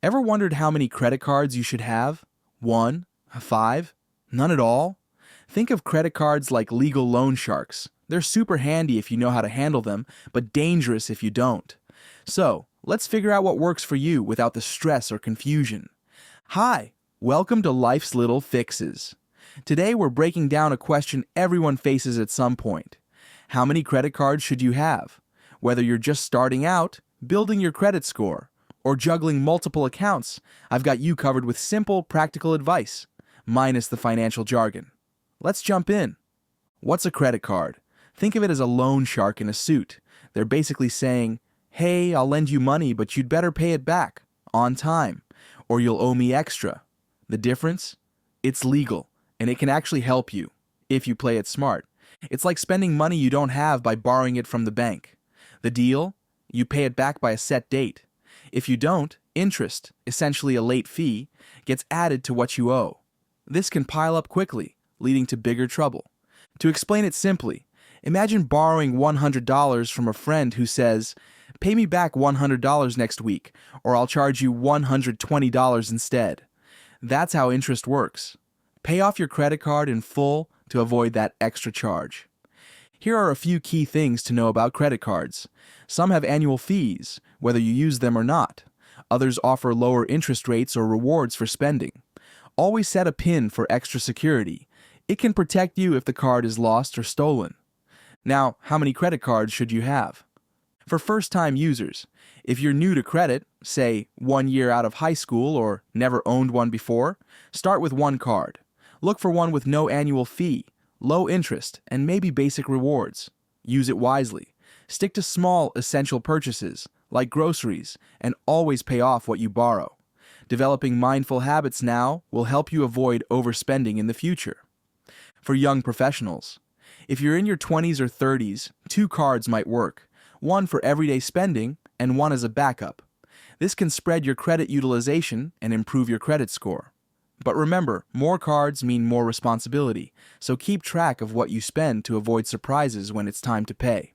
Ever wondered how many credit cards you should have? 1? 5? None at all? Think of credit cards like legal loan sharks. They're super handy if you know how to handle them, but dangerous if you don't. So, let's figure out what works for you without the stress or confusion. Hi, welcome to Life's Little Fixes. Today we're breaking down a question everyone faces at some point. How many credit cards should you have? Whether you're just starting out, building your credit score, or juggling multiple accounts, I've got you covered with simple, practical advice, minus the financial jargon. Let's jump in. What's a credit card? Think of it as a loan shark in a suit. They're basically saying, hey, I'll lend you money, but you'd better pay it back, on time, or you'll owe me extra. The difference? It's legal, and it can actually help you, if you play it smart. It's like spending money you don't have by borrowing it from the bank. The deal? You pay it back by a set date. If you don't, interest, essentially a late fee, gets added to what you owe. This can pile up quickly, leading to bigger trouble. To explain it simply, imagine borrowing $100 from a friend who says, pay me back $100 next week, or I'll charge you $120 instead. That's how interest works. Pay off your credit card in full to avoid that extra charge. Here are a few key things to know about credit cards. Some have annual fees, whether you use them or not. Others offer lower interest rates or rewards for spending. Always set a PIN for extra security. It can protect you if the card is lost or stolen. Now, how many credit cards should you have? For first-time users, if you're new to credit, say 1 year out of high school or never owned one before, start with one card. Look for one with no annual fee, low interest, and maybe basic rewards. Use it wisely. Stick to small, essential purchases, like groceries, and always pay off what you borrow. Developing mindful habits now will help you avoid overspending in the future. For young professionals, if you're in your 20s or 30s, 2 cards might work, one for everyday spending and one as a backup. This can spread your credit utilization and improve your credit score. But remember, more cards mean more responsibility, so keep track of what you spend to avoid surprises when it's time to pay.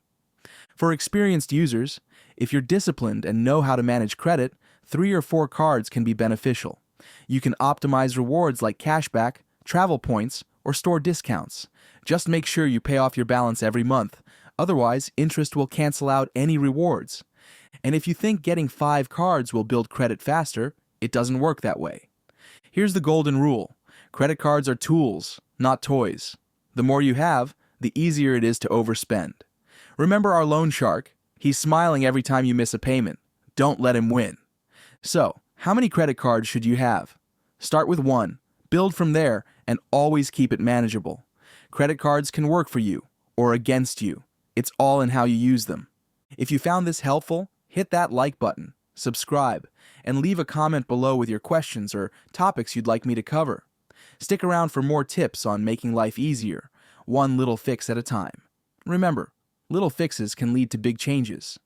For experienced users, if you're disciplined and know how to manage credit, 3 or 4 cards can be beneficial. You can optimize rewards like cashback, travel points, or store discounts. Just make sure you pay off your balance every month, otherwise interest will cancel out any rewards. And if you think getting 5 cards will build credit faster, it doesn't work that way. Here's the golden rule. Credit cards are tools, not toys. The more you have, the easier it is to overspend. Remember our loan shark? He's smiling every time you miss a payment. Don't let him win. So, how many credit cards should you have? Start with 1, build from there, and always keep it manageable. Credit cards can work for you, or against you. It's all in how you use them. If you found this helpful, hit that like button, subscribe, and leave a comment below with your questions or topics you'd like me to cover. Stick around for more tips on making life easier, one little fix at a time. Remember, little fixes can lead to big changes.